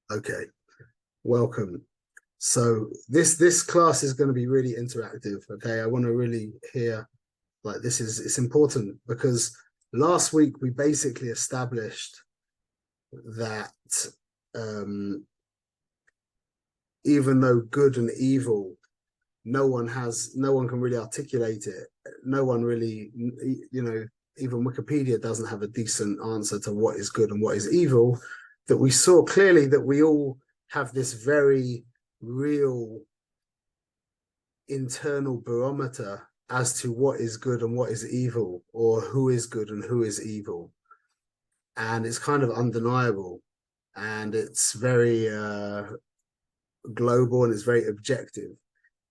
Okay, welcome. So this class is going to be really interactive. Okay, I want to really hear, like, it's important because last week we basically established that um even though good and evil, no one can really articulate it. No one really, even Wikipedia doesn't have a decent answer to what is good and what is evil. That we saw clearly that we all have this very real internal barometer as to what is good and what is evil, or who is good and who is evil. And it's kind of undeniable, and it's very global, and it's very objective.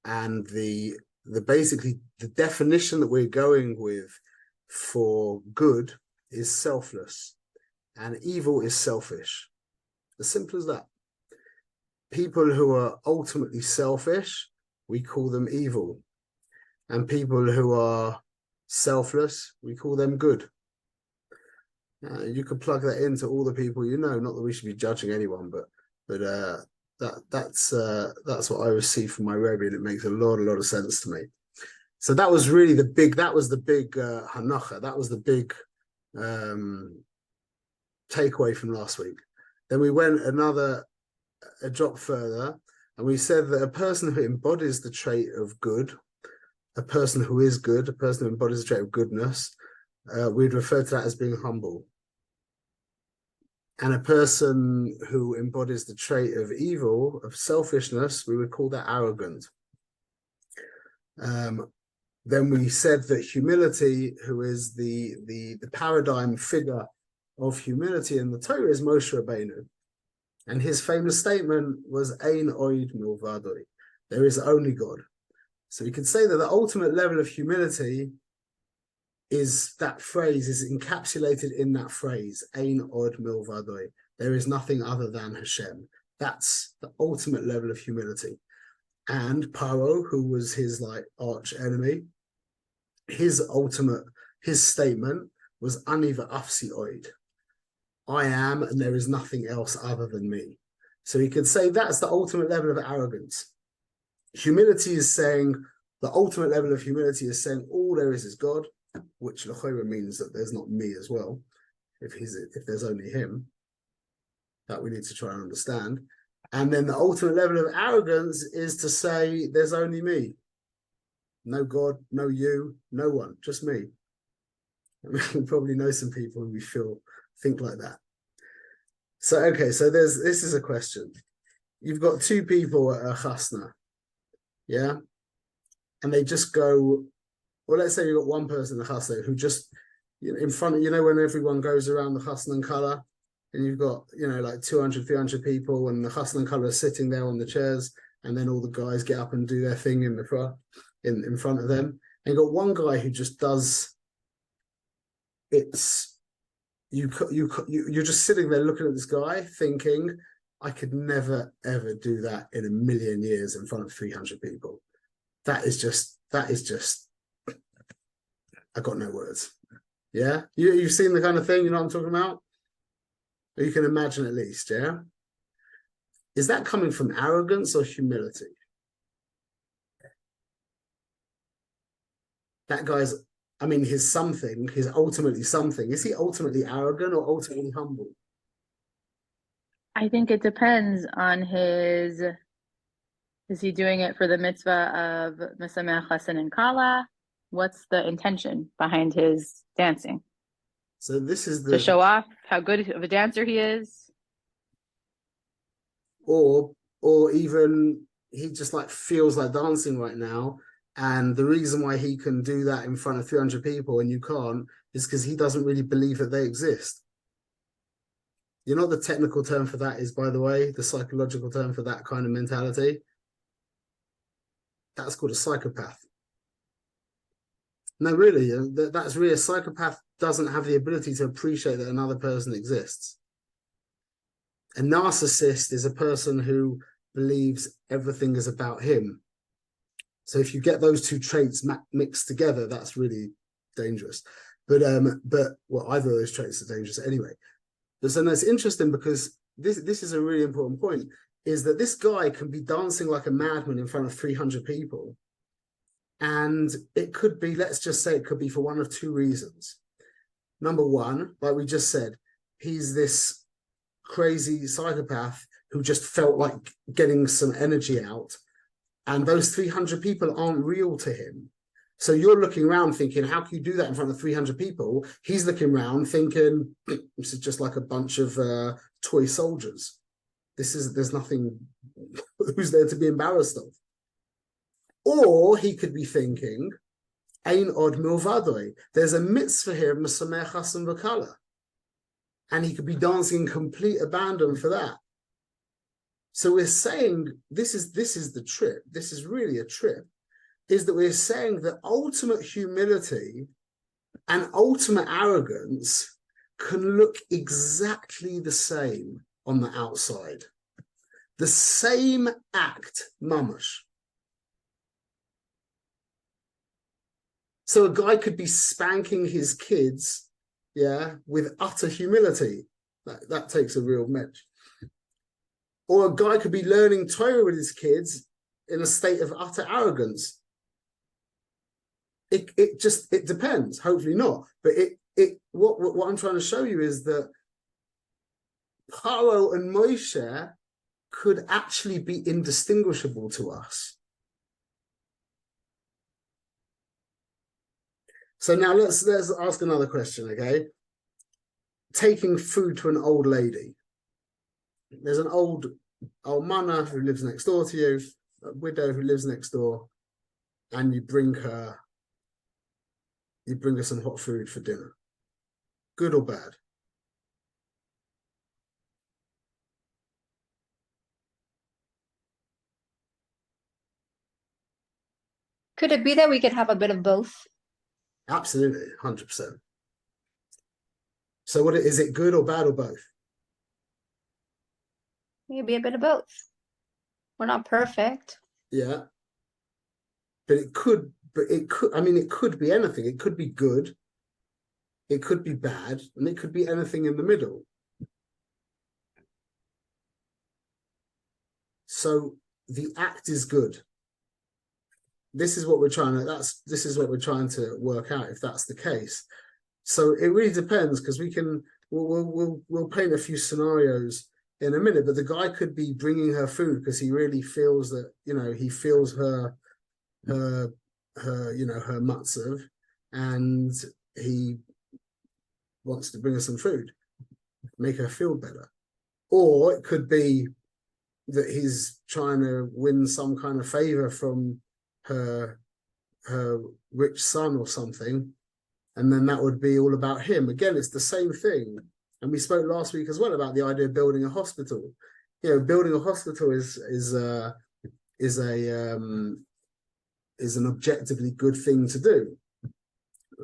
And the basically the definition that we're going with for good is selfless, and evil is selfish. As simple as that. People who are ultimately selfish, we call them evil. And people who are selfless, we call them good. You can plug that into all the people you know. Not that we should be judging anyone, but that's what I receive from my Rebbe, and it makes a lot of sense to me. So that was really the big hanacha. That was the big takeaway from last week. Then we went a drop further, and we said that a person who embodies the trait of good, a person who is good, a person who embodies the trait of goodness, we'd refer to that as being humble. And a person who embodies the trait of evil, of selfishness, we would call that arrogant. Then we said that humility, who is the paradigm figure of humility in the Torah, is Moshe Rabbeinu. And his famous statement was Ein Oid Milvadoi. There is only God. So we could say that the ultimate level of humility is encapsulated in that phrase, Ein Od Milvadoi. There is nothing other than Hashem. That's the ultimate level of humility. And Paro, who was his arch enemy, his statement was Ani v'afsi oid. I am, and there is nothing else other than me. So he could say that's the ultimate level of arrogance. Humility is saying, the ultimate level of humility is saying all there is God, which l'chora means that there's not me as well. If there's only him, that we need to try and understand. And then the ultimate level of arrogance is to say there's only me. No God, no you, no one, just me. We probably know some people who think like that. So, okay, so this is a question. You've got two people at a chasna, yeah? And they just go, well, let's say you've got one person at the chasna who just, in front of, when everyone goes around the chasna and kala, and you've got, 200, 300 people, and the chasna and kala are sitting there on the chairs, and then all the guys get up and do their thing in front of them. And you've got one guy who just does, you're just sitting there looking at this guy thinking, I could never ever do that in a million years in front of 300 people. That is just I got no words. Yeah, you've seen the kind of thing, you know what I'm talking about? You can imagine at least, yeah? Is that coming from arrogance or humility? That guy's, he's ultimately something. Is he ultimately arrogant or ultimately humble? I think it depends on is he doing it for the mitzvah of Mesameach Chassan and Kala? What's the intention behind his dancing? So this is to show off how good of a dancer he is? Or even he just feels like dancing right now. And the reason why he can do that in front of 300 people and you can't is because he doesn't really believe that they exist. You know what the technical term for that is, by the way, the psychological term for that kind of mentality? That's called a psychopath. No, really, that's really a psychopath doesn't have the ability to appreciate that another person exists. A narcissist is a person who believes everything is about him. So if you get those two traits mixed together, that's really dangerous. But either of those traits are dangerous anyway. But so it's interesting because this is a really important point, is that this guy can be dancing like a madman in front of 300 people. And it could be, let's just say it could be for one of two reasons. Number one, like we just said, he's this crazy psychopath who just felt like getting some energy out. And those 300 people aren't real to him. So you're looking around thinking, how can you do that in front of 300 people? He's looking around thinking, this is just like a bunch of toy soldiers. There's nothing, who's there to be embarrassed of? Or he could be thinking, Ein od milvadoi. There's a mitzvah here, Mesamech Hasan V'Kala. And he could be dancing in complete abandon for that. So we're saying, this is the trip. This is really a trip. Is that we're saying that ultimate humility and ultimate arrogance can look exactly the same on the outside. The same act, mamash. So a guy could be spanking his kids, yeah, with utter humility. That takes a real mitch. Or a guy could be learning Torah with his kids in a state of utter arrogance. It depends. Hopefully not. But what I'm trying to show you is that Paro and Moshe could actually be indistinguishable to us. So now let's ask another question, okay? Taking food to an old lady. There's an old almana who lives next door to you, a widow who lives next door, and you bring her some hot food for dinner. Good or bad? Could it be that we could have a bit of both? Absolutely, 100%. So what is it, good or bad or both? Maybe a bit of both. We're not perfect. Yeah. But it could be anything. It could be good, it could be bad, and it could be anything in the middle. So the act is good. This is what we're trying to work out, if that's the case. So it really depends, because we'll paint a few scenarios in a minute, but the guy could be bringing her food because he really feels that, he feels her matzav, and he wants to bring her some food, make her feel better. Or it could be that he's trying to win some kind of favor from her rich son or something, and then that would be all about him. Again, it's the same thing. And we spoke last week as well about the idea of building a hospital. Building a hospital is an objectively good thing to do.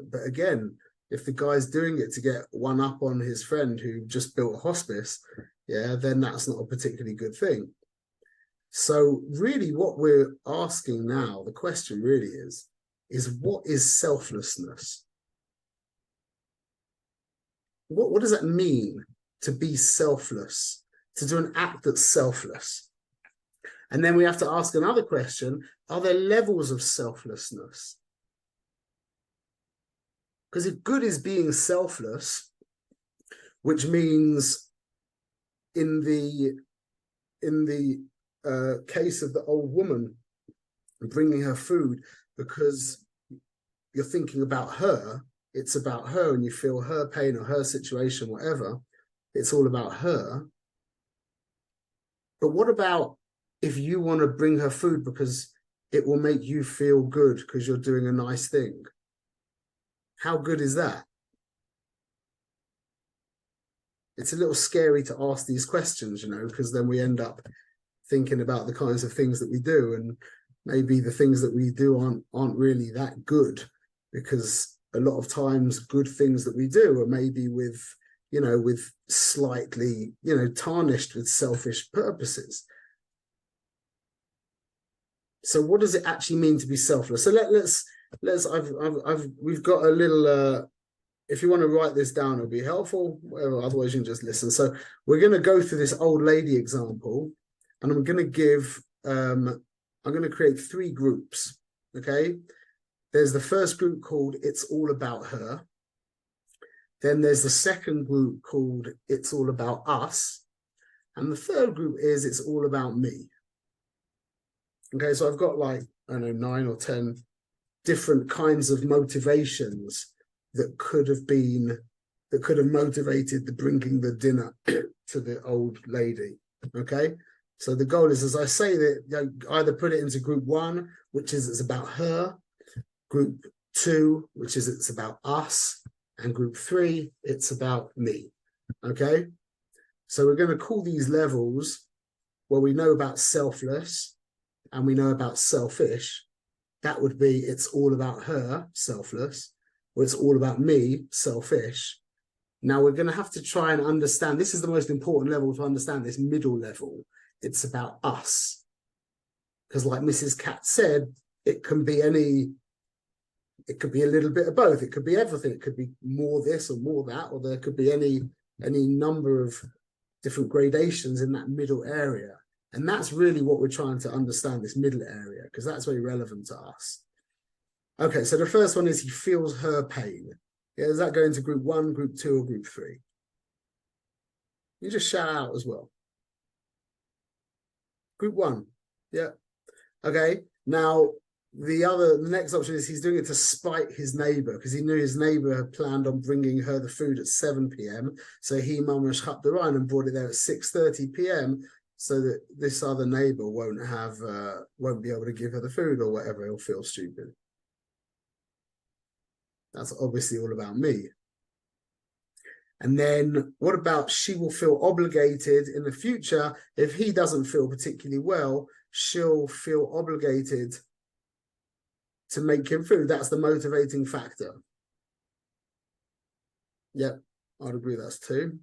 But again, if the guy's doing it to get one up on his friend who just built a hospice, then that's not a particularly good thing. So really what we're asking now, the question really is what is selflessness? What does that mean to be selfless, to do an act that's selfless? And then we have to ask another question, are there levels of selflessness? Because if good is being selfless, which means in the case of the old woman bringing her food because you're thinking about her, it's about her and you feel her pain or her situation, whatever, it's all about her. But what about if you want to bring her food because it will make you feel good because you're doing a nice thing? How good is that? It's a little scary to ask these questions, because then we end up thinking about the kinds of things that we do, and maybe the things that we do aren't really that good, because a lot of times good things that we do are maybe with slightly, tarnished with selfish purposes. So what does it actually mean to be selfless? So let's we've got a little if you want to write this down, it'll be helpful. Whatever, otherwise you can just listen. So we're going to go through this old lady example, and I'm going to give, I'm going to create 3 groups. Okay. There's the first group called It's All About Her. Then there's the second group called It's All About Us. And the third group is It's All About Me. Okay, so I've got like, I don't know, 9 or 10 different kinds of motivations that could have motivated the bringing the dinner to the old lady. Okay, so the goal is, as I say, that either put it into group 1, which is it's about her, group 2, which is it's about us, and group 3, it's about me. Okay, so we're going to call these levels, well, we know about selfless and we know about selfish. That would be it's all about her, selfless, or it's all about me, selfish. Now we're going to have to try and understand, this is the most important level to understand, this middle level. It's about us. Because like Mrs. Cat said, it can be it could be a little bit of both. It could be everything. It could be more this or more that, or there could be any number of different gradations in that middle area. And that's really what we're trying to understand, this middle area, because that's very relevant to us. Okay, so the first one is he feels her pain. Yeah, does that go into group 1, group 2, or group 3? You just shout out as well. Group 1. Yeah. Okay. Now, the next option is he's doing it to spite his neighbor, because he knew his neighbor had planned on bringing her the food at 7 p.m. So he mamash up the Rhine and brought it there at 6:30 p.m. so that this other neighbor won't be able to give her the food or whatever. He'll feel stupid. That's obviously all about me. And then what about she will feel obligated in the future if he doesn't feel particularly well, she'll feel obligated to make him food. That's the motivating factor. Yep, I'd agree that's 2.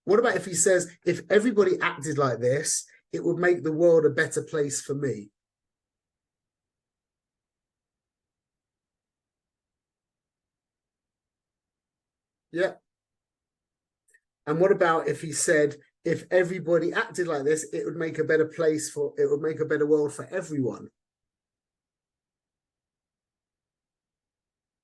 What about if he says, if everybody acted like this, it would make the world a better place for me? Yeah. And what about if he said, if everybody acted like this, it would make a better world for everyone?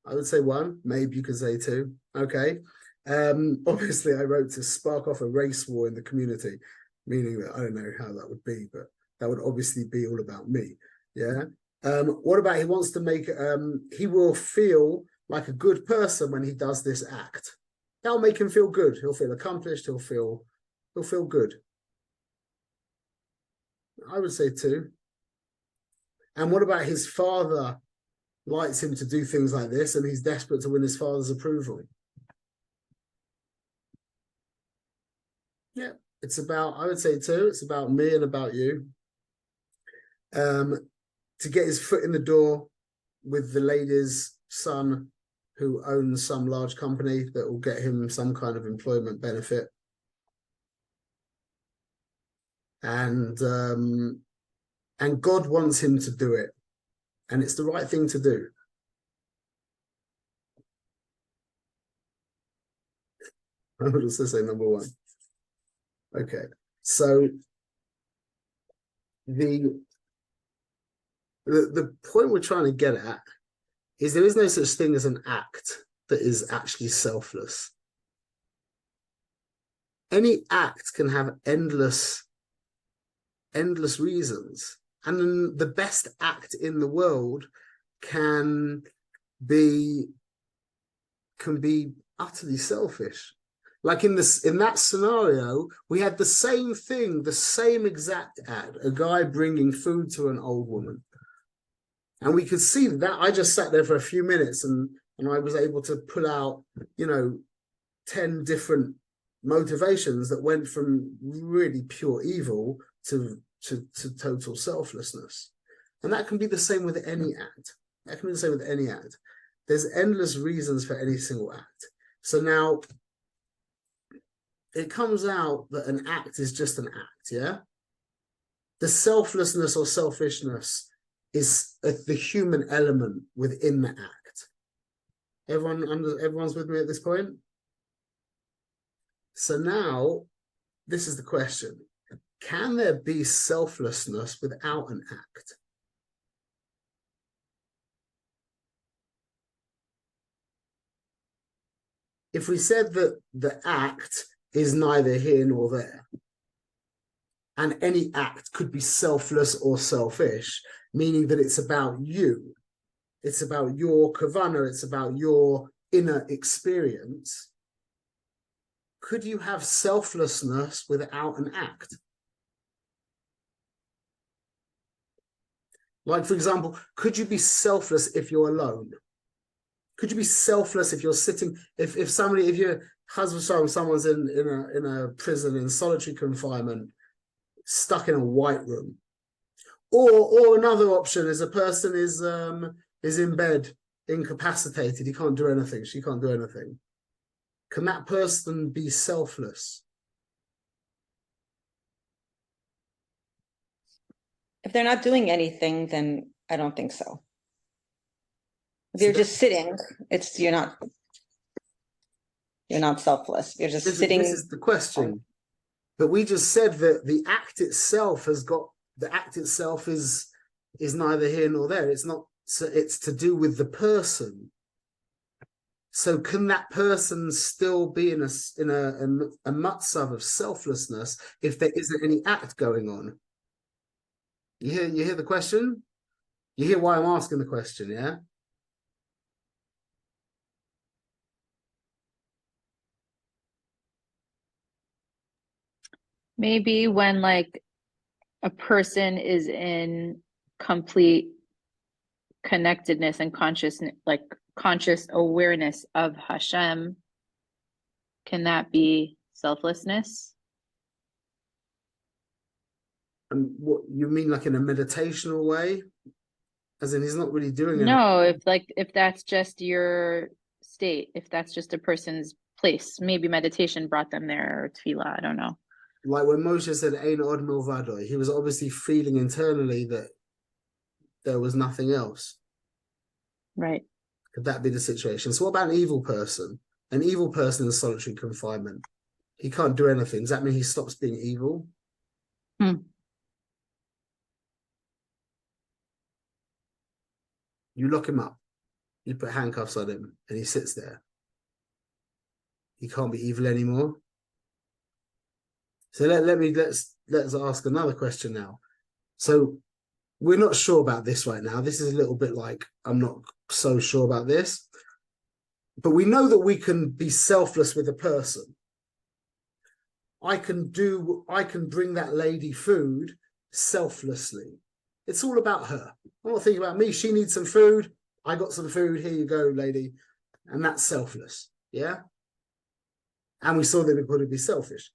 I would say 1, maybe you could say 2. Okay. Obviously I wrote to spark off a race war in the community, meaning that I don't know how that would be, but that would obviously be all about me. Yeah. What about he wants to make, he will feel like a good person when he does this act. That'll make him feel good. He'll feel accomplished. He'll feel good. I would say 2. And what about his father likes him to do things like this and he's desperate to win his father's approval? Yeah, it's about, I would say 2. It's about me and about you. To get his foot in the door with the lady's son who owns some large company that will get him some kind of employment benefit. And God wants him to do it. And it's the right thing to do. I would also say number 1. Okay, so the point we're trying to get at is there is no such thing as an act that is actually selfless. Any act can have endless reasons. And the best act in the world can be utterly selfish. Like in that scenario, we had the same thing, the same exact act, a guy bringing food to an old woman. And we could see that. I just sat there for a few minutes and I was able to pull out, 10 different motivations that went from really pure evil to total selflessness. And that can be the same with any act. There's endless reasons for any single act. So now it comes out that an act is just an act, yeah? The selflessness or selfishness is the human element within the act. Everyone's with me at this point? So now, this is the question. Can there be selflessness without an act? If we said that the act is neither here nor there, and any act could be selfless or selfish, meaning that it's about you, it's about your kavana, it's about your inner experience, could you have selflessness without an act? Like, for example, could you be selfless if you're alone? Could you be selfless if you're sitting, if your husband, someone's in a prison in solitary confinement, stuck in a white room? Or another option is a person is in bed, incapacitated, he can't do anything, she can't do anything. Can that person be selfless? If they're not doing anything, then I don't think so. If you're just sitting, you're not selfless. You're just sitting. This is the question. But we just said that the act itself is neither here nor there. It's not, so it's to do with the person. So can that person still be in a matzav of selflessness if there isn't any act going on? You hear the question? You hear why I'm asking the question, yeah? Maybe when like a person is in complete connectedness and consciousness, like conscious awareness of Hashem, can that be selflessness? And what you mean, like in a meditational way? As in, he's not really doing it. No, if that's just your state, if that's just a person's place, maybe meditation brought them there, or tefillah, I don't know. Like when Moshe said "Ein od milvado," he was obviously feeling internally that there was nothing else. Right. Could that be the situation? So what about an evil person? An evil person in solitary confinement. He can't do anything. Does that mean he stops being evil? You lock him up. You put handcuffs on him and he sits there. He can't be evil anymore. So let's ask another question now. So we're not sure about this right now. This is a little bit like, I'm not so sure about this. But we know that we can be selfless with a person. I can bring that lady food selflessly. It's all about her. I'm not thinking about me. She needs some food. I got some food. Here you go, lady. And that's selfless. Yeah. And we saw that it could be selfish.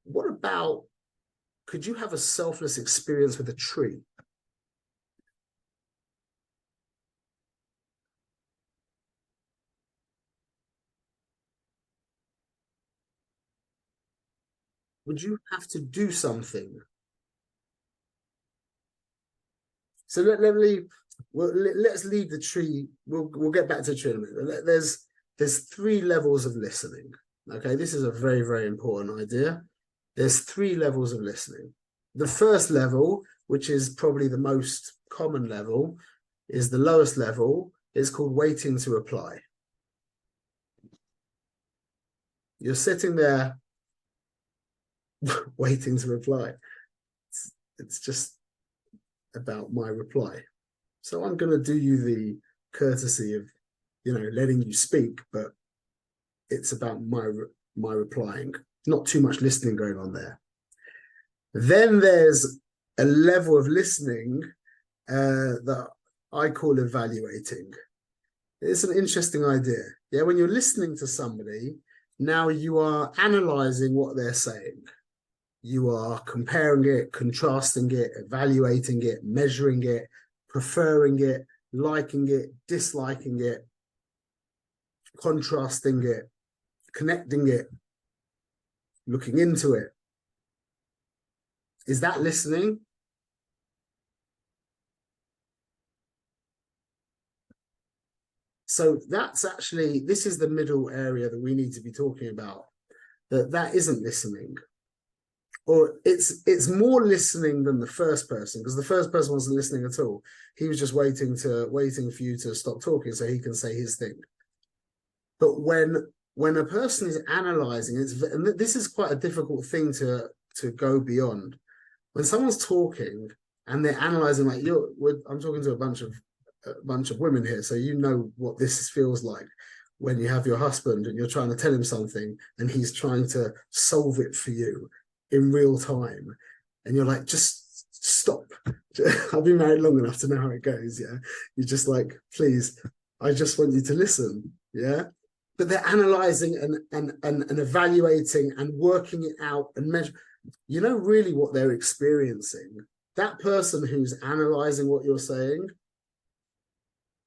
What about, could you have a selfless experience with a tree? Would you have to do something? So let's leave the tree. We'll get back to the tree in a minute. There's 3 levels of listening. Okay, this is a very, very important idea. There's 3 levels of listening. The first level, which is probably the most common level, is the lowest level. It's called waiting to reply. You're sitting there waiting to reply. It's just about my reply. So I'm going to do you the courtesy of, letting you speak, but it's about my replying. Not too much listening going on there. Then there's a level of listening that I call evaluating. It's an interesting idea. Yeah, when you're listening to somebody, now you are analyzing what they're saying. You are comparing it, contrasting it, evaluating it, measuring it, preferring it, liking it, disliking it, contrasting it, connecting it, looking into it. Is that listening? So that's actually, this is the middle area that we need to be talking about. That isn't listening. Or it's more listening than the first person, because the first person wasn't listening at all. He was just waiting for you to stop talking so he can say his thing. But when a person is analyzing, and this is quite a difficult thing to go beyond. When someone's talking and they're analyzing, like I'm talking to a bunch of women here, so you know what this feels like when you have your husband and you're trying to tell him something and he's trying to solve it for you in real time, and you're like, just stop. I've been married long enough to know how it goes. Yeah, you're just like, please, I just want you to listen. Yeah, but they're analyzing and evaluating and working it out and measure. You know really what they're experiencing. That person who's analyzing what you're saying,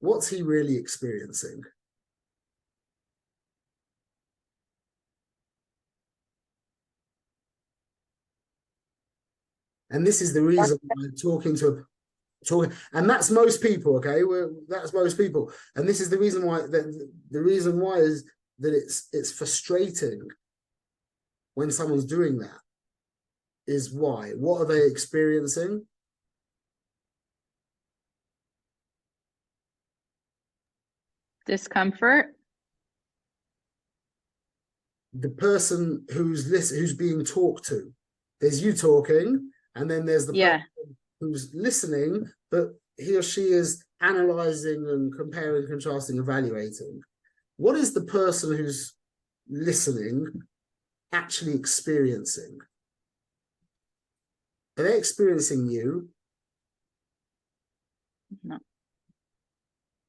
what's he really experiencing? And this is the reason why and that's most people, okay? That's most people. And this is the reason why the reason why is that it's frustrating when someone's doing that. Is why. What are they experiencing? Discomfort. The person who's being talked to. There's you talking, and then there's the person who's listening, but he or she is analyzing and comparing, contrasting, evaluating. What is the person who's listening actually experiencing? Are they experiencing you? No.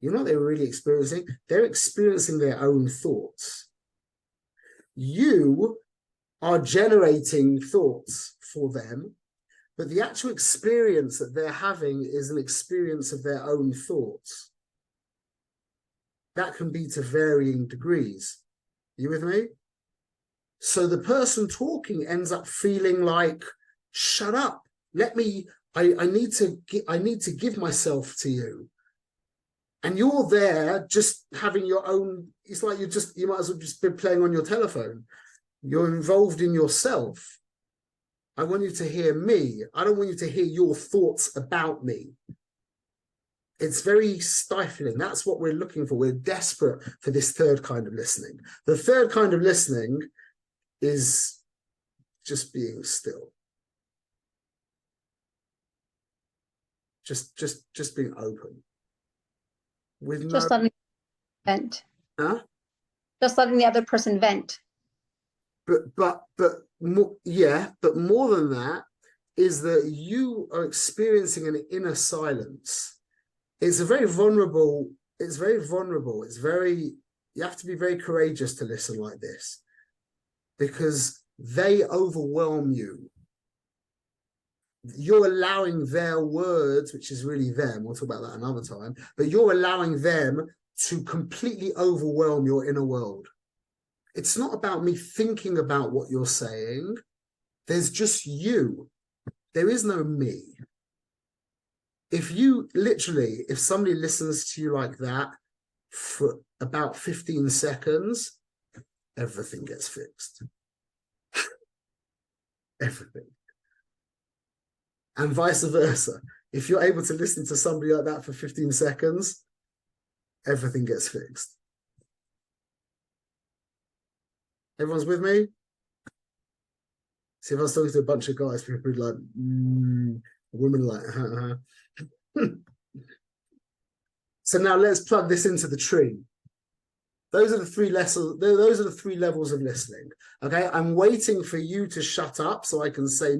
You know what they're really experiencing? They're experiencing their own thoughts. You are generating thoughts for them, but the actual experience that they're having is an experience of their own thoughts. That can be to varying degrees. You with me? So the person talking ends up feeling like, shut up. I need to give myself to you. And you're there just having your own, it's like you might as well just be playing on your telephone. You're involved in yourself. I want you to hear me. I don't want you to hear your thoughts about me. It's very stifling. That's what we're looking for. We're desperate for this third kind of listening. The third kind of listening is just being still. Just being open. With Just letting vent. Huh? Just letting the other person vent. But more, yeah, but more than that is that you are experiencing an inner silence. It's very vulnerable. You have to be very courageous to listen like this, because they overwhelm you. You're allowing their words, which is really them, we'll talk about that another time, but you're allowing them to completely overwhelm your inner world. It's not about me thinking about what you're saying. There's just you. There is no me. If somebody listens to you like that for about 15 seconds, everything gets fixed. Everything. And vice versa. If you're able to listen to somebody like that for 15 seconds, everything gets fixed. Everyone's with me? See, if I was talking to a bunch of guys, people would be like, a woman like, So now let's plug this into the tree. Those are the three levels of listening. Okay, I'm waiting for you to shut up so I can say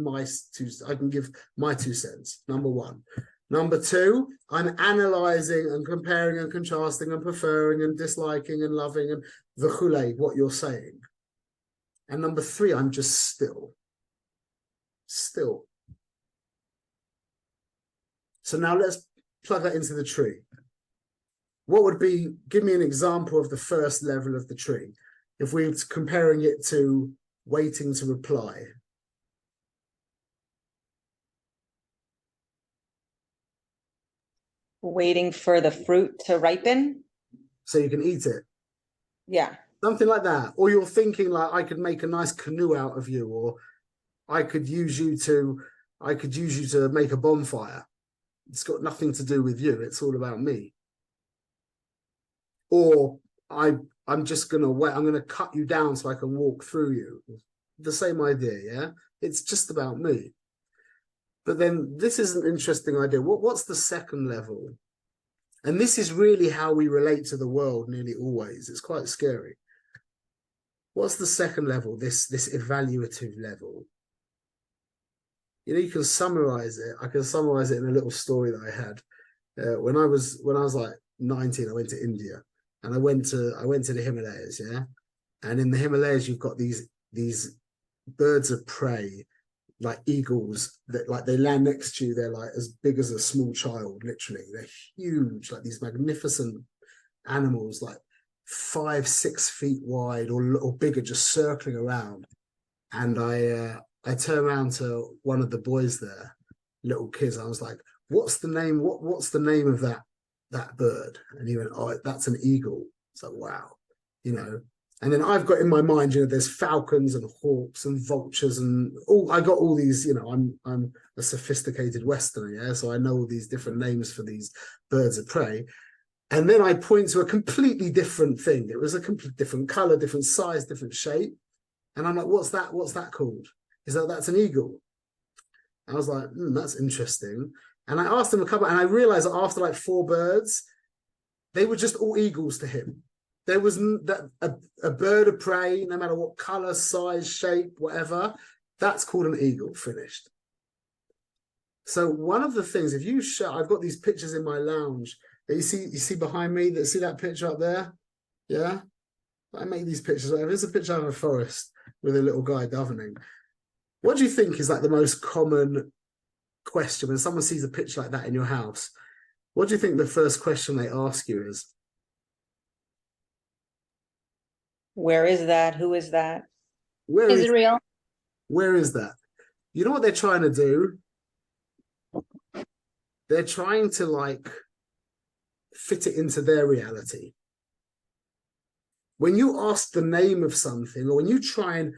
I can give my 2 cents. Number one. Number two, I'm analyzing and comparing and contrasting and preferring and disliking and loving and v'chulei, what you're saying. And number three, I'm just still. Still. So now let's plug that into the tree. Give me an example of the first level of the tree. If we're comparing it to waiting to reply. Waiting for the fruit to ripen. so you can eat it. Yeah. Something like that. Or you're thinking like, I could make a nice canoe out of you, or I could use you to make a bonfire. It's got nothing to do with you. It's all about me. Or I'm just gonna wait. I'm gonna cut you down so I can walk through you. The same idea, yeah. It's just about me. But then this is an interesting idea. What's the second level? And this is really how we relate to the world nearly always. It's quite scary. What's the second level? This evaluative level. You know, you can summarize it. I can summarize it in a little story that I had. When I was like 19, I went to India, and I went to the Himalayas, yeah. And in the Himalayas, you've got these birds of prey, like eagles, that like they land next to you. They're like as big as a small child, literally. They're huge, like these magnificent animals, like 5-6 feet wide or bigger, just circling around. And I turned around to one of the boys there, little kids. I was like, "What's the name? What's the name of that bird?" And he went, "Oh, that's an eagle." It's like, wow, you know. And then I've got in my mind, you know, there's falcons and hawks and vultures and all. I got all these, you know. I'm a sophisticated Westerner, yeah, so I know all these different names for these birds of prey. And then I point to a completely different thing. It was a completely different color, different size, different shape. And I'm like, "What's that? What's that called?" He's like, "That's an eagle." I was like, "That's interesting." And I asked him a couple, and I realized that after like 4 birds, they were just all eagles to him. There was a bird of prey, no matter what color, size, shape, whatever, that's called an eagle. Finished. So one of the things, if you show, I've got these pictures in my lounge that you see behind me. That see that picture up there? Yeah, I make these pictures. There's a picture of a forest with a little guy governing. What do you think is like the most common question when someone sees a picture like that in your house? What do you think the first question they ask you is? Where is that? Who is that? Where Is it real? Where is that? You know what they're trying to do? They're trying to like fit it into their reality. When you ask the name of something, or when you try and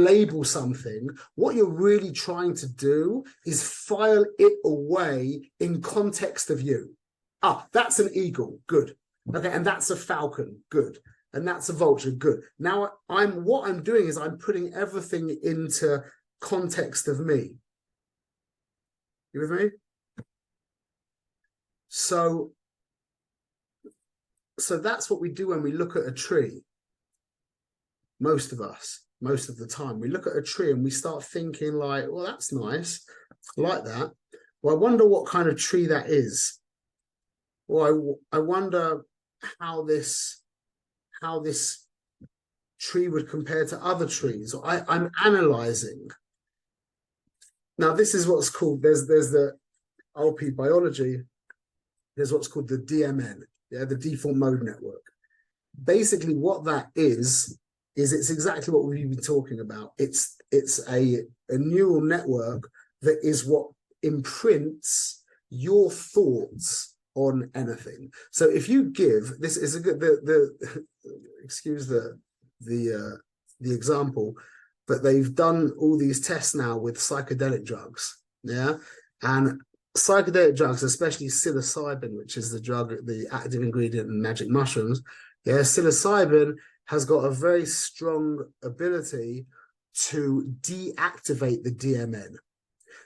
label something, what you're really trying to do is file it away in context of you. Ah, that's an eagle, good. Okay, and that's a falcon, good. And that's a vulture, good. Now what I'm doing is I'm putting everything into context of me. You with me? So that's what we do when we look at a tree. Most of us, most of the time, we look at a tree and we start thinking like, well, that's nice. I like that. Well, I wonder what kind of tree that is. Well, I wonder how this tree would compare to other trees. I'm analyzing. Now, this is what's called, there's the LP biology, there's what's called the DMN, yeah, the default mode network. Basically, what that is it's exactly what we've been talking about. It's a neural network that is what imprints your thoughts on anything. So if you give, this is a good, excuse the example, but they've done all these tests now with psychedelic drugs, yeah, and psychedelic drugs, especially psilocybin, which is the drug, the active ingredient in magic mushrooms, yeah, psilocybin has got a very strong ability to deactivate the DMN.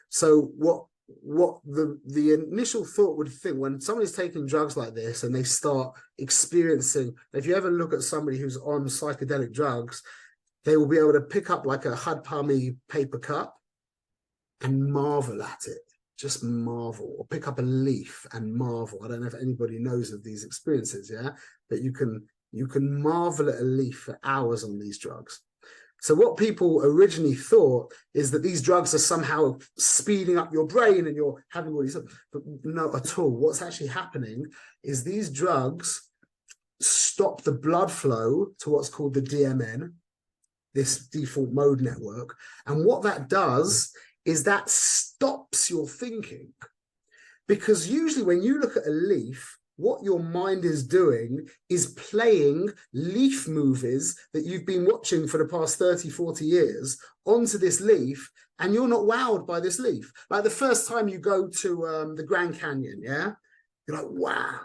So what the initial thought would think when somebody's taking drugs like this and they start experiencing, if you ever look at somebody who's on psychedelic drugs, they will be able to pick up like a Hadpami paper cup and marvel at it, just marvel, or pick up a leaf and marvel. I don't know if anybody knows of these experiences, yeah, but you can marvel at a leaf for hours on these drugs. So what people originally thought is that these drugs are somehow speeding up your brain and you're having all these, but not at all. What's actually happening is these drugs stop the blood flow to what's called the DMN, this default mode network. And what that does is that stops your thinking. Because usually when you look at a leaf, what your mind is doing is playing leaf movies that you've been watching for the past 30, 40 years onto this leaf, and you're not wowed by this leaf. Like the first time you go to the Grand Canyon, yeah? You're like, wow.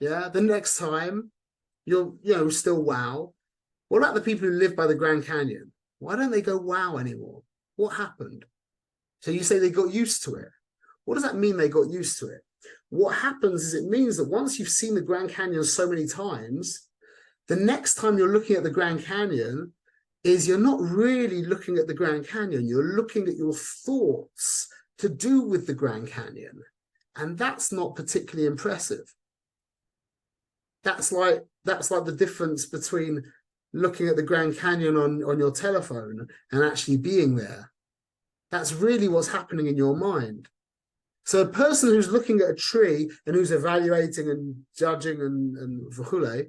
Yeah, the next time you'll, still wow. What about the people who live by the Grand Canyon? Why don't they go wow anymore? What happened? So you say they got used to it. What does that mean they got used to it? What happens is it means that once you've seen the Grand Canyon so many times, the next time you're looking at the Grand Canyon is you're not really looking at the Grand Canyon. You're looking at your thoughts to do with the Grand Canyon. And that's not particularly impressive. That's like the difference between looking at the Grand Canyon on your telephone and actually being there. That's really what's happening in your mind. So a person who's looking at a tree and who's evaluating and judging and v'chule,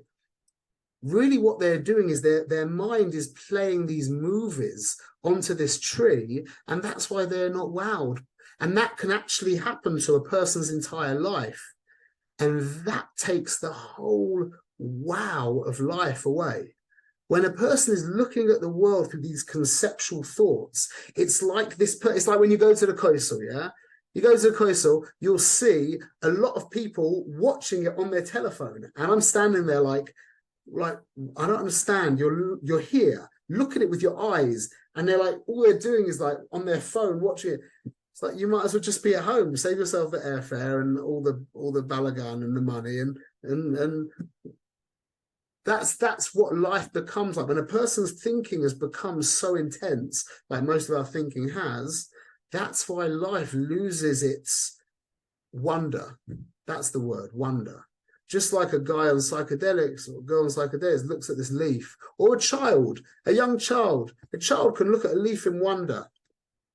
really what they're doing is their mind is playing these movies onto this tree, and that's why they're not wowed. And that can actually happen to a person's entire life. And that takes the whole wow of life away. When a person is looking at the world through these conceptual thoughts, it's like it's like when you go to the Koisel, yeah? You go to the Koisel, you'll see a lot of people watching it on their telephone. And I'm standing there like I don't understand. You're here. Look at it with your eyes. And they're like, all they're doing is like on their phone watching it. It's like you might as well just be at home, save yourself the airfare and all the balagan and the money and that's what life becomes like. When a person's thinking has become so intense, like most of our thinking has, that's why life loses its wonder. That's the word, wonder. Just like a guy on psychedelics or a girl on psychedelics looks at this leaf, or a young child. A child can look at a leaf in wonder.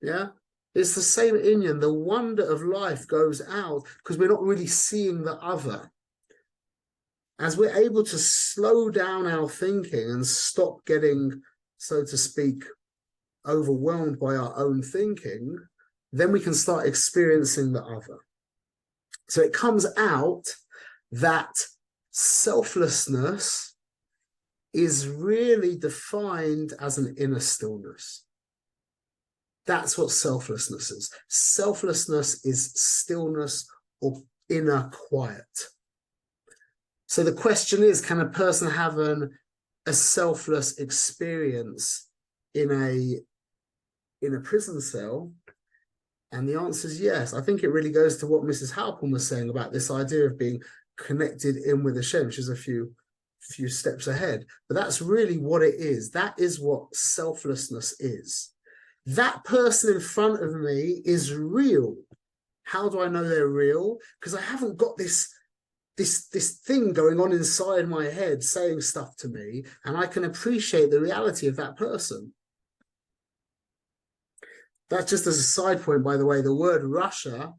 Yeah. It's the same inyan. The wonder of life goes out because we're not really seeing the other. As we're able to slow down our thinking and stop getting, so to speak, overwhelmed by our own thinking, then we can start experiencing the other. So it comes out that selflessness is really defined as an inner stillness. That's what selflessness is. Selflessness is stillness or inner quiet. So the question is, can a person have a selfless experience in a prison cell? And the answer is yes. I think it really goes to what Mrs. Halpern was saying about this idea of being connected in with Hashem, which is a few steps ahead. But that's really what it is. That is what selflessness is. That person in front of me is real. How do I know they're real? Because I haven't got this thing going on inside my head saying stuff to me, and I can appreciate the reality of that person. That's just as a side point, by the way. The word Russia,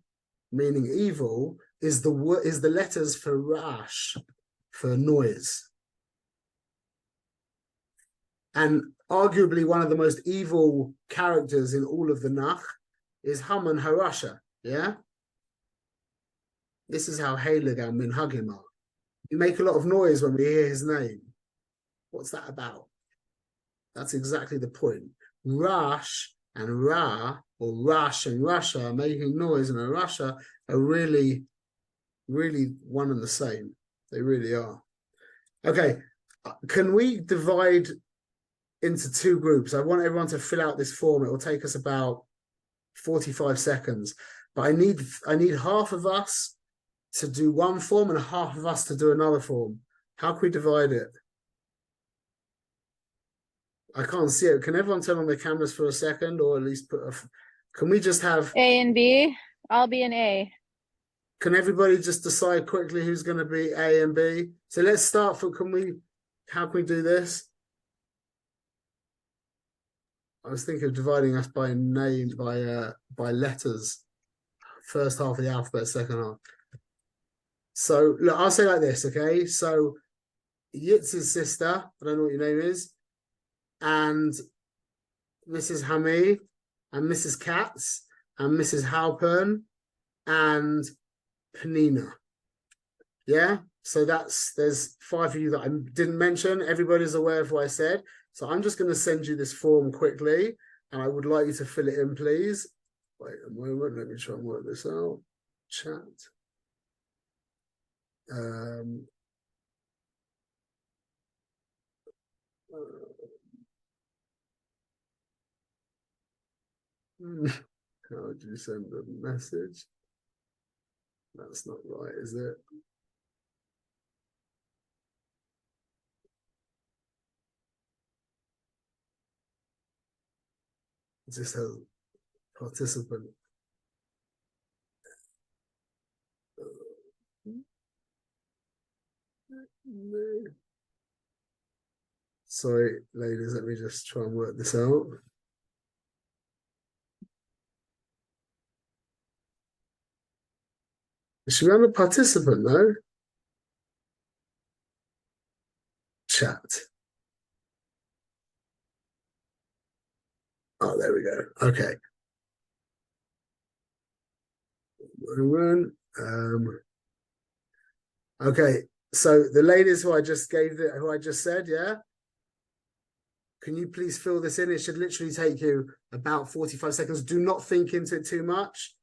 meaning evil, is the letters for Rash, for noise. And arguably one of the most evil characters in all of the Nach is Haman Harasha, yeah? This is how Heilig and Minhagim are. We make a lot of noise when we hear his name. What's that about? That's exactly the point. Rash and Ra, or Rash and Russia, making noise, and a Russia are really, really one and the same. They really are. Okay, can we divide into two groups? I want everyone to fill out this form. It will take us about 45 seconds. But I need half of us to do one form and half of us to do another form. How can we divide it? I can't see it. Can everyone turn on their cameras for a second, or at least can we just have A and B? I'll be an A. Can everybody just decide quickly who's going to be A and B? So let's start how can we do this? I was thinking of dividing us by name, by letters. First half of the alphabet, second half. So look, I'll say like this, okay? So Yitz's sister, I don't know what your name is, and Mrs. Hamid, and Mrs. Katz, and Mrs. Halpern, and Penina. Yeah, so there's 5 of you that I didn't mention. Everybody's aware of what I said. So I'm just going to send you this form quickly, and I would like you to fill it in, please. Wait a moment, let me try and work this out. Chat. How would you send a message? That's not right, is it? It just has participant. Sorry, ladies, let me just try and work this out. It should be on the participant, though. Chat. Oh, there we go. Okay. Okay, so the ladies who I just said, yeah. Can you please fill this in? It should literally take you about 45 seconds. Do not think into it too much.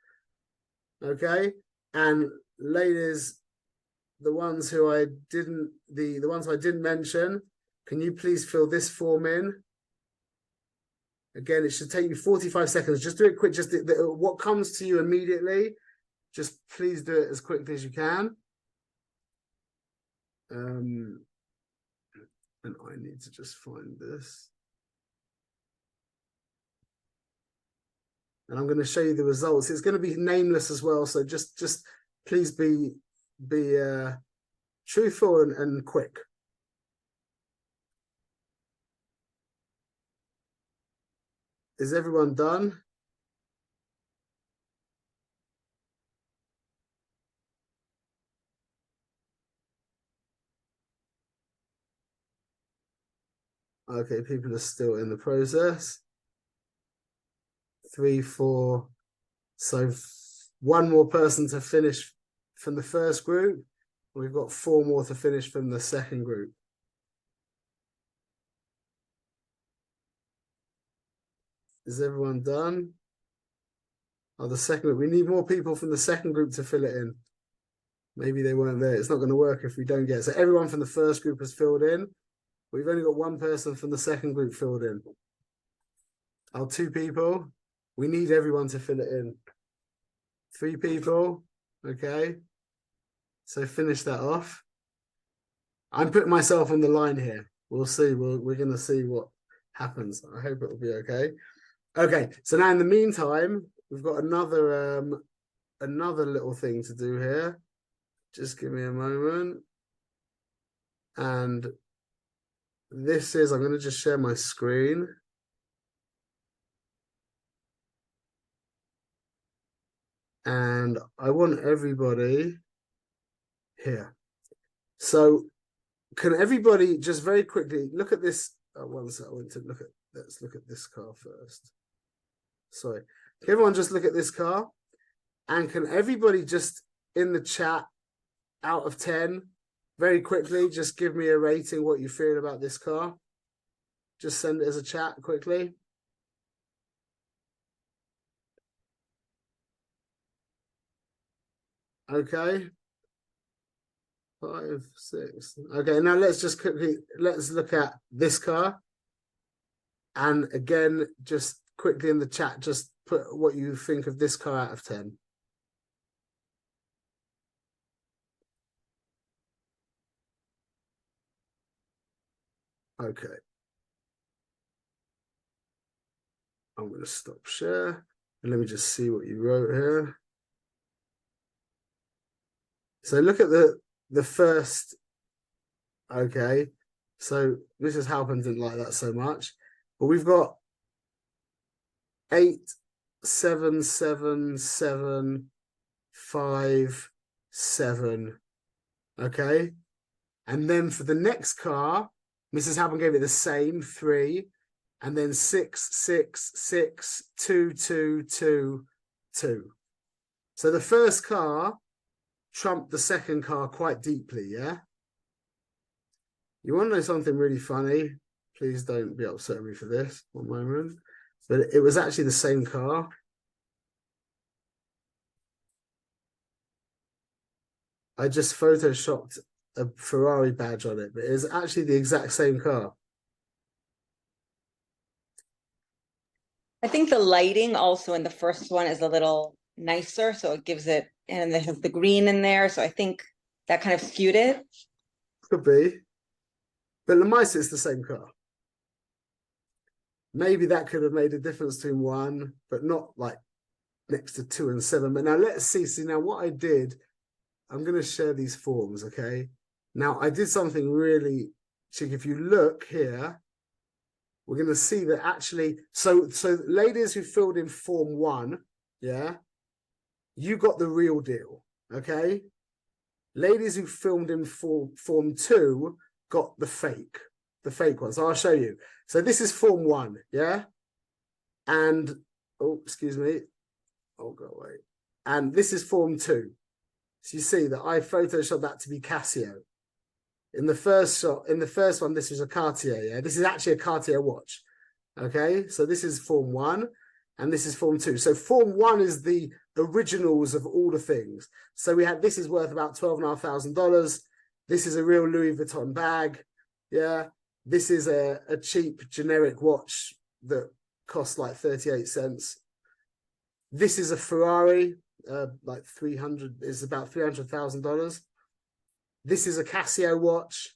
Okay. And ladies, the ones who I didn't, the ones who I didn't mention, can you please fill this form in? Again, it should take you 45 seconds. Just do it quick. Just what comes to you immediately. Just please do it as quickly as you can. And I need to just find this. And I'm going to show you the results. It's going to be nameless as well. So just please be truthful and quick. Is everyone done? Okay, people are still in the process. 3, 4. So one more person to finish from the first group. We've got 4 more to finish from the second group. Is everyone done? Oh, the second group. We need more people from the second group to fill it in. Maybe they weren't there. It's not going to work if we don't get it. So everyone from the first group has filled in. We've only got 1 person from the second group filled in. Oh, 2 people. We need everyone to fill it in. 3 people. Okay. So finish that off. I'm putting myself on the line here. We'll see. We're going to see what happens. I hope it will be okay. Okay. So now in the meantime, we've got another little thing to do here. Just give me a moment. And this is, I'm going to just share my screen. And I want everybody here. So can everybody just very quickly look at this? One second, I want to look at, let's look at this car first. Sorry. Can everyone just look at this car? And can everybody just in the chat out of 10, very quickly, just give me a rating, what you feel about this car? Just send it as a chat quickly. Okay. 5, 6. Okay, now let's just quickly, let's look at this car. And again, just quickly in the chat, just put what you think of this car out of 10. Okay. I'm going to stop share. And let me just see what you wrote here. So look at the first. Okay. So Mrs. Halpin didn't like that so much. But we've got 8, 7, 7, 7, 5, 7. Okay. And then for the next car, Mrs. Halpin gave it the same 3. And then 6, 6, 6, 2, 2, 2, 2. So the first car trumped the second car quite deeply, yeah? You want to know something really funny? Please don't be upset at me for this, one moment. But it was actually the same car. I just photoshopped a Ferrari badge on it, but it's actually the exact same car. I think the lighting also in the first one is a little nicer, so it gives it, and it has the green in there, so I think that kind of skewed it. Could be. But Lemaisa is the same car. Maybe that could have made a difference between one, but not like next to 2 and 7. But now let's see. See, now what I did, I'm going to share these forms, okay? Now, I did something really chic. If you look here, we're going to see that actually, so ladies who filled in form 1, yeah, you got the real deal, okay? Ladies who filled in form 2 got the fake one. So I'll show you. So this is form 1, yeah? And, oh, excuse me. Oh, go away. And this is form 2. So you see that I photoshopped that to be Casio. In the first shot, in the first one, this was a Cartier, yeah? This is actually a Cartier watch, okay? So this is form 1, and this is form 2. So form 1 is the originals of all the things. So we had, this is worth about $12,500. This is a real Louis Vuitton bag, yeah? This is a cheap generic watch that costs like 38 cents. This is a Ferrari, like 300, is about $300,000. This is a Casio watch.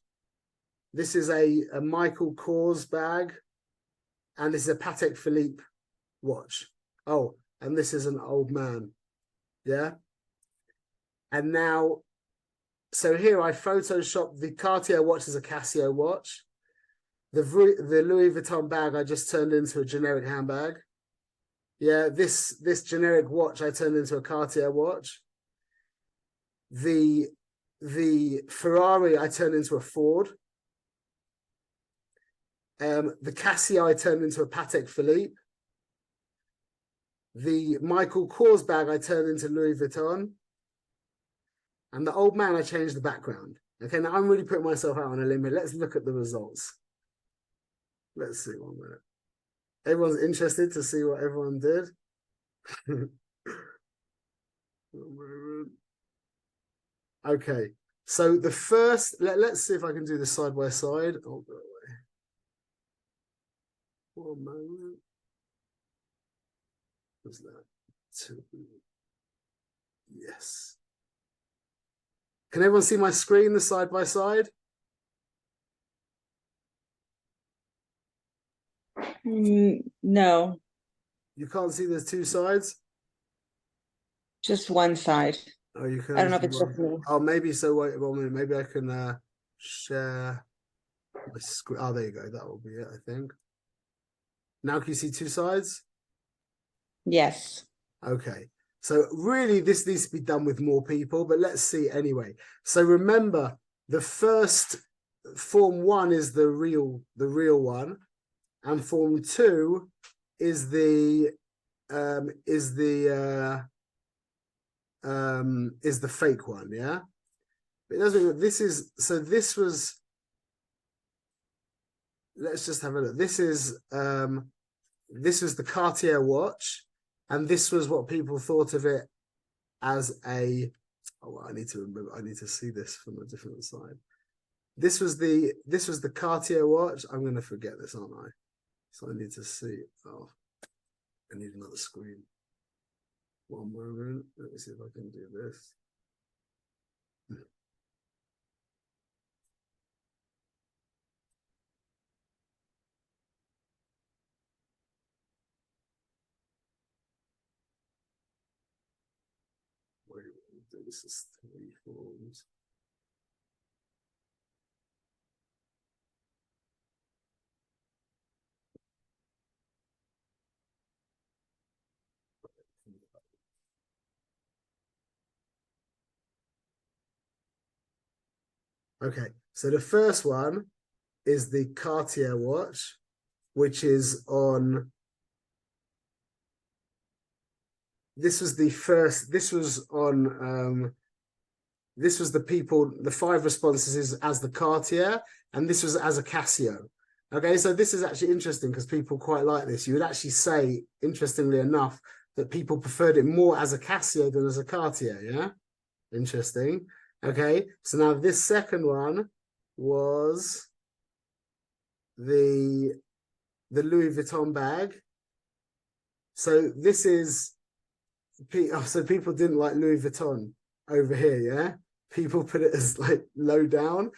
This is a Michael Kors bag. And this is a Patek Philippe watch. Oh, and this is an old man. Yeah. And now, so here I photoshopped the Cartier watch as a Casio watch. The Louis Vuitton bag I just turned into a generic handbag. Yeah, this generic watch I turned into a Cartier watch. The Ferrari I turned into a Ford. The Casio I turned into a Patek Philippe. The Michael Kors bag I turned into Louis Vuitton. And the old man I changed the background. Okay, now I'm really putting myself out on a limb here. Let's look at the results. Let's see 1 minute. Everyone's interested to see what everyone did. Okay, so the first, let's see if I can do this side by side. Oh, go away. 1 moment. What's that? 2. Yes. Can everyone see my screen, the side by side? No, You can't see there's 2 sides? just one side. Oh, you can. I don't know if it's just me. Oh, maybe so. Wait 1 minute. Maybe I can share my screen. Oh, there you go. That will be it, I think. Now can you see 2 sides? Yes. Okay. So really, this needs to be done with more people, but let's see anyway. So remember, the first form 1 is the real one, and form 2 is the fake one, yeah. It doesn't. This is so. This was. Let's just have a look. This is the Cartier watch, and this was what people thought of it as a. Oh, well, I need to remember. I need to see this from a different side. This was the Cartier watch. I'm going to forget this, aren't I? So I need to see. Oh, I need another screen. 1 moment. Let me see if I can do this. Wait, this is 3 forms. Okay, so the first one is the Cartier watch, which is on. This was on this was the people, the 5 responses is as the Cartier, and this was as a Casio. Okay, so this is actually interesting because people quite like this. You would actually say, interestingly enough, that people preferred it more as a Casio than as a Cartier, yeah? Interesting. Okay, so now this second one was the Louis Vuitton bag. So this is, so people didn't like Louis Vuitton over here, yeah? People put it as like low down.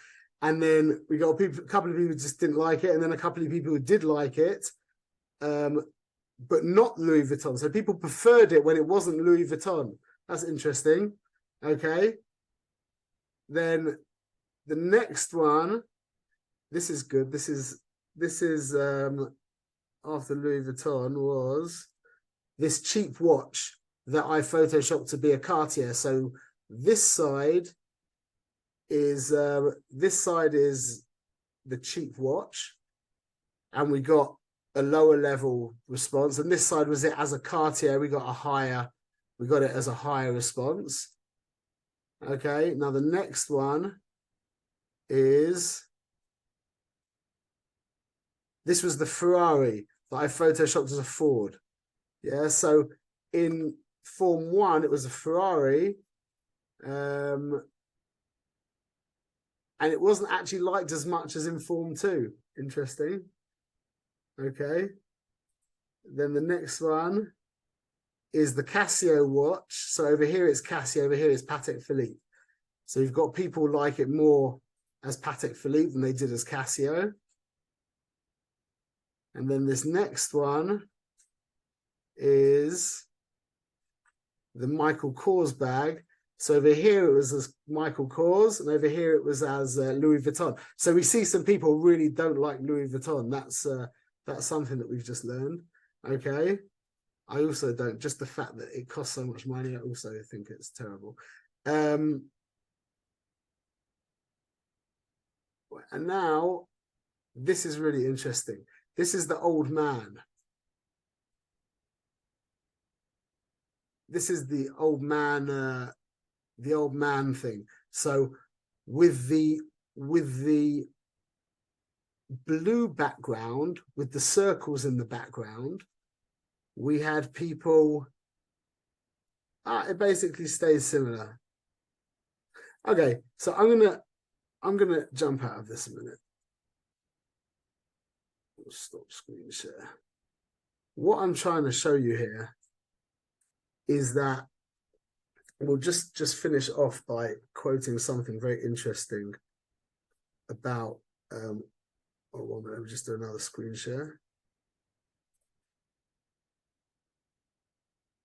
And then we got a couple of people who just didn't like it, and then a couple of people who did like it, but not Louis Vuitton. So people preferred it when it wasn't Louis Vuitton. That's interesting. Okay. Then the next one, this is good. This is after Louis Vuitton was this cheap watch that I photoshopped to be a Cartier. So this side is the cheap watch, and we got a lower level response, and this side was it as a Cartier. We got it as a higher response. Okay, now the next one is, this was the Ferrari that I photoshopped as a Ford. Yeah, so in Form 1 it was a Ferrari, and it wasn't actually liked as much as in Form 2. Interesting. Okay. Then the next one is the Casio watch. So over here it's Casio, over here it's Patek Philippe. So you've got people like it more as Patek Philippe than they did as Casio. And then this next one is the Michael Kors bag. So over here it was as Michael Kors, and over here it was as Louis Vuitton. So we see some people really don't like Louis Vuitton. That's something that we've just learned. Okay. I also don't. Just the fact that it costs so much money, I also think it's terrible. And now this is really interesting. This is the old man. This is the old man thing. So with the blue background, with the circles in the background, we had people, it basically stays similar. Okay, so I'm gonna jump out of this a minute. Stop screen share. What I'm trying to show you here is that we'll just finish off by quoting something very interesting about oh, 1 minute, we'll just do another screen share.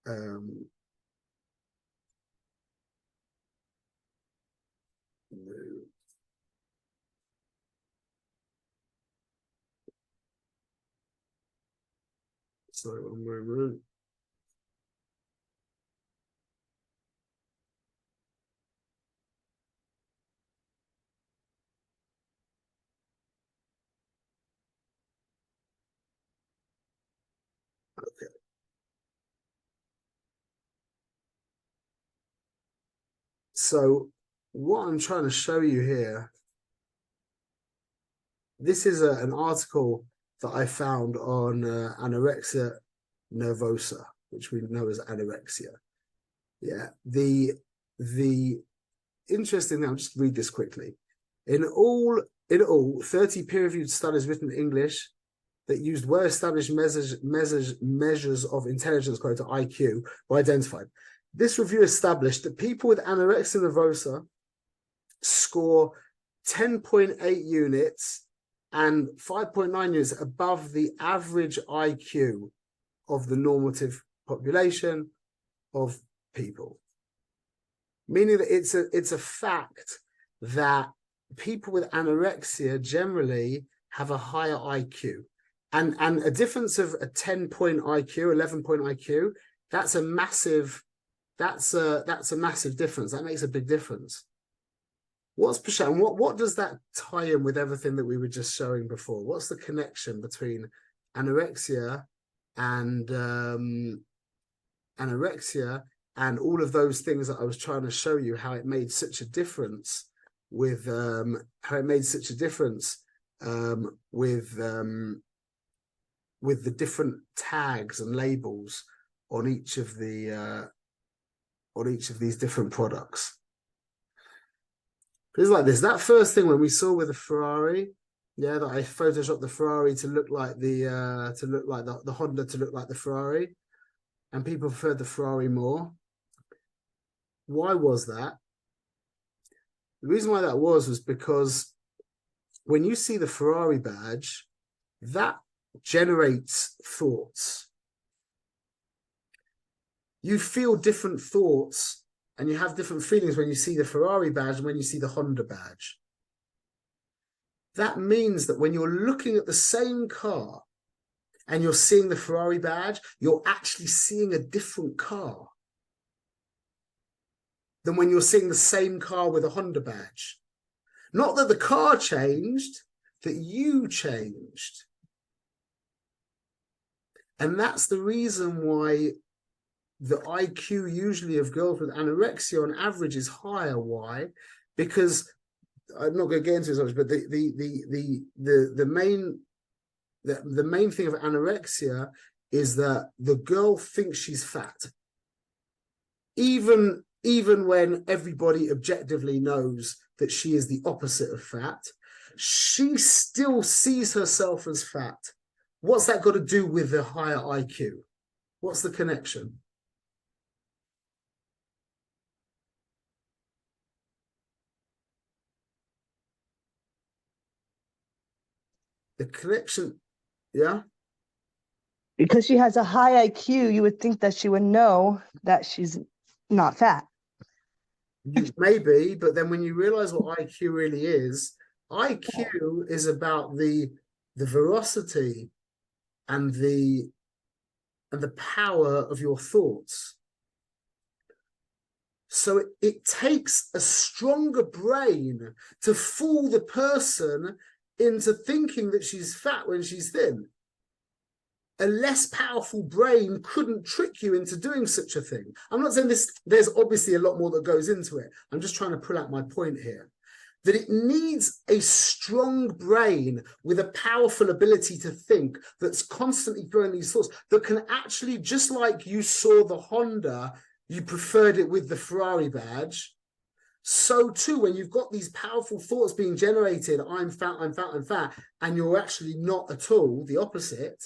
No. Sorry, 1 moment. Okay. So what I'm trying to show you here, this is an article that I found on anorexia nervosa, which we know as anorexia. Yeah, the interesting thing, I'll just read this quickly. In all, 30 peer-reviewed studies written in English that used well-established measures of intelligence, quote, IQ, were identified. This review established that people with anorexia nervosa score 10.8 units and 5.9 units above the average IQ of the normative population of people. Meaning that it's a fact that people with anorexia generally have a higher IQ. And a difference of a 10-point IQ, 11-point IQ, that's a massive difference. That makes a big difference. What's Prashant? What does that tie in with everything that we were just showing before? What's the connection between anorexia and and all of those things that I was trying to show you, how it made such a difference with with the different tags and labels on each of these different products. It's like this. That first thing when we saw with the Ferrari, yeah, that I photoshopped the Ferrari to look like the Honda to look like the Ferrari, and people preferred the Ferrari more. Why was that? The reason why that was because when you see the Ferrari badge, that generates thoughts. You feel different thoughts and you have different feelings when you see the Ferrari badge and when you see the Honda badge. That means that when you're looking at the same car and you're seeing the Ferrari badge, you're actually seeing a different car than when you're seeing the same car with a Honda badge. Not that the car changed, that you changed. And that's the reason why the IQ usually of girls with anorexia on average is higher. Why? Because I'm not going to get into this much, but the main thing of anorexia is that the girl thinks she's fat, even when everybody objectively knows that she is the opposite of fat. She still sees herself as fat. What's that got to do with the higher IQ? What's the connection? The connection, yeah? Because she has a high IQ, you would think that she would know that she's not fat. Maybe, but then when you realize what IQ really is, IQ is about the veracity and the power of your thoughts. So it takes a stronger brain to fool the person into thinking that she's fat when she's thin. A less powerful brain couldn't trick you into doing such a thing. I'm not saying this, there's obviously a lot more that goes into it. I'm just trying to pull out my point here. That it needs a strong brain with a powerful ability to think that's constantly throwing these thoughts that can actually, just like you saw the Honda, you preferred it with the Ferrari badge. So too, when you've got these powerful thoughts being generated, I'm fat, I'm fat, I'm fat, and you're actually not at all, the opposite,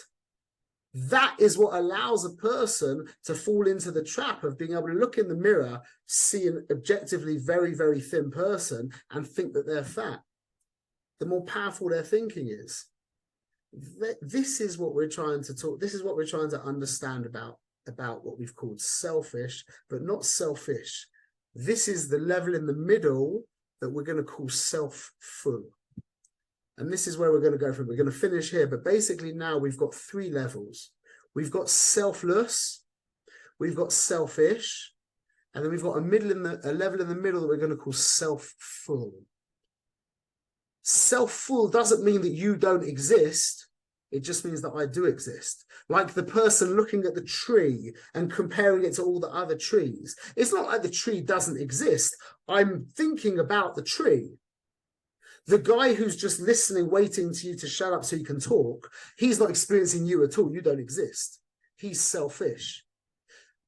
that is what allows a person to fall into the trap of being able to look in the mirror, see an objectively very, very thin person and think that they're fat. The more powerful their thinking is. This is what we're trying to talk, this is what we're trying to understand about what we've called selfish, but not selfish. This is the level in the middle that we're going to call self-full. And this is where we're going to go from. We're going to finish here. But basically now we've got three levels. We've got selfless, we've got selfish, and then we've got a level in the middle that we're going to call self-full. Self-full doesn't mean that you don't exist. It just means that I do exist. Like the person looking at the tree and comparing it to all the other trees. It's not like the tree doesn't exist. I'm thinking about the tree. The guy who's just listening, waiting to you to shut up so you can talk, he's not experiencing you at all. You don't exist. He's selfish.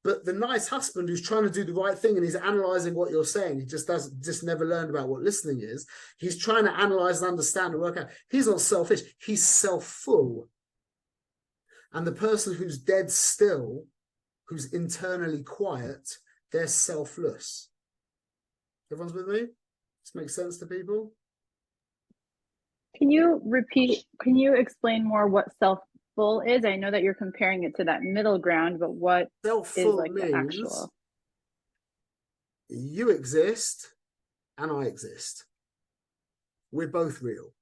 But the nice husband who's trying to do the right thing and he's analyzing what you're saying, he just never learned about what listening is. He's trying to analyze and understand and work out. He's not selfish. He's self-full. And the person who's dead still, who's internally quiet, they're selfless. Everyone's with me? This makes sense to people? Can you explain more what self-full is? I know that you're comparing it to that middle ground, but what is like the actual? You exist and I exist. We're both real.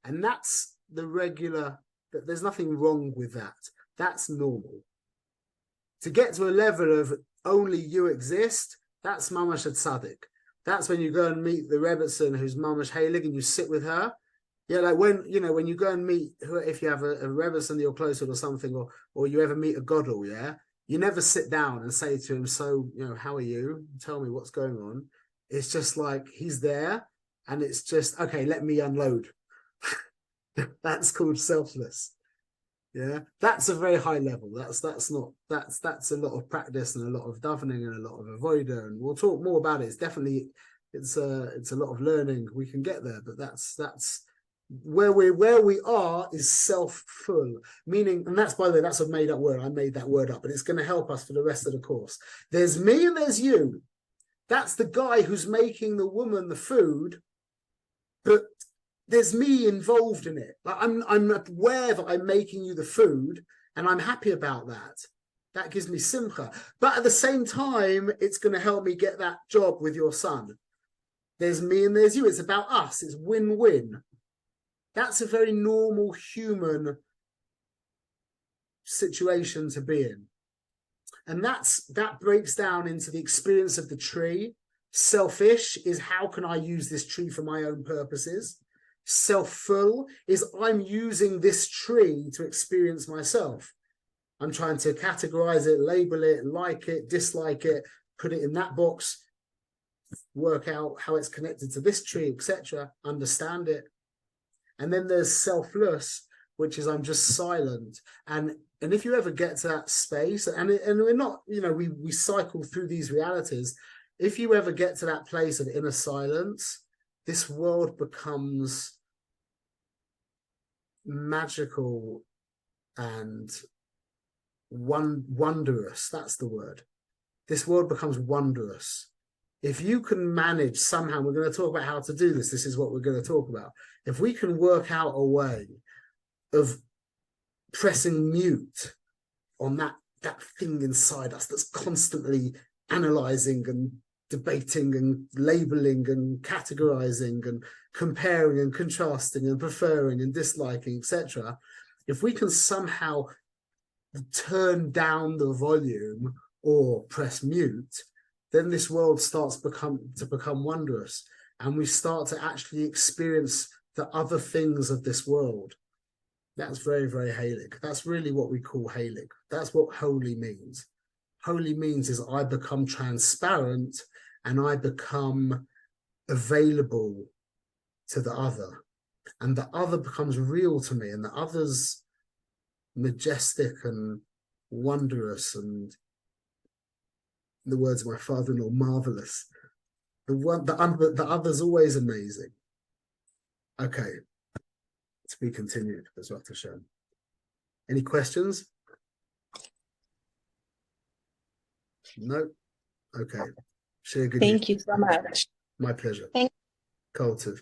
And that's the regular, there's nothing wrong with that. That's normal. To get to a level of only you exist, that's Mamash Tzaddik. That's when you go and meet the Rebbetzin who's Mamash Heilig and you sit with her. Yeah, like when you go and meet, if you have a Rebbetzin that you're close with or something, or you ever meet a Godel, yeah, You never sit down and say to him, so, you know, how are you? Tell me what's going on. It's just like he's there and it's just, okay, let me unload. That's called selfless. Yeah, that's a very high level. That's a lot of practice and a lot of davening and a lot of avodah, and we'll talk more about it. It's a lot of learning. We can get there, but that's where we are is self-full, meaning, and that's, by the way, that's a made up word. I made that word up, but it's going to help us for the rest of the course. There's me and there's you. That's the guy who's making the woman the food, but there's me involved in it. Like I'm aware that I'm making you the food, and I'm happy about that. That gives me simcha. But at the same time, it's going to help me get that job with your son. There's me and there's you. It's about us. It's win-win. That's a very normal human situation to be in. And that breaks down into the experience of the tree. Selfish is, how can I use this tree for my own purposes? Self-full is, I'm using this tree to experience myself. I'm trying to categorize it, label it, like it, dislike it, put it in that box, work out how it's connected to this tree, etc., understand it. And then there's selfless, which is, I'm just silent. And if you ever get to that space, and we're not, you know, we cycle through these realities. If you ever get to that place of inner silence, this world becomes magical and wondrous. That's the word. This world becomes wondrous. If you can manage somehow, we're going to talk about how to do this. This is what we're going to talk about. If we can work out a way of pressing mute on that thing inside us that's constantly analyzing and debating and labeling and categorizing and comparing and contrasting and preferring and disliking, etc., if we can somehow turn down the volume or press mute, then this world starts to become wondrous, and we start to actually experience the other things of this world. That's very, very Halic. That's really what we call Halic. That's what holy means. Holy means is I become transparent and I become available to the other. And the other becomes real to me, and the other's majestic and wondrous, and in the words of my father-in-law, marvelous. The other's always amazing. Okay. To be continued, as well to show. Any questions? No? Okay. Share good. Thank you so much. My pleasure. Thank Cultive.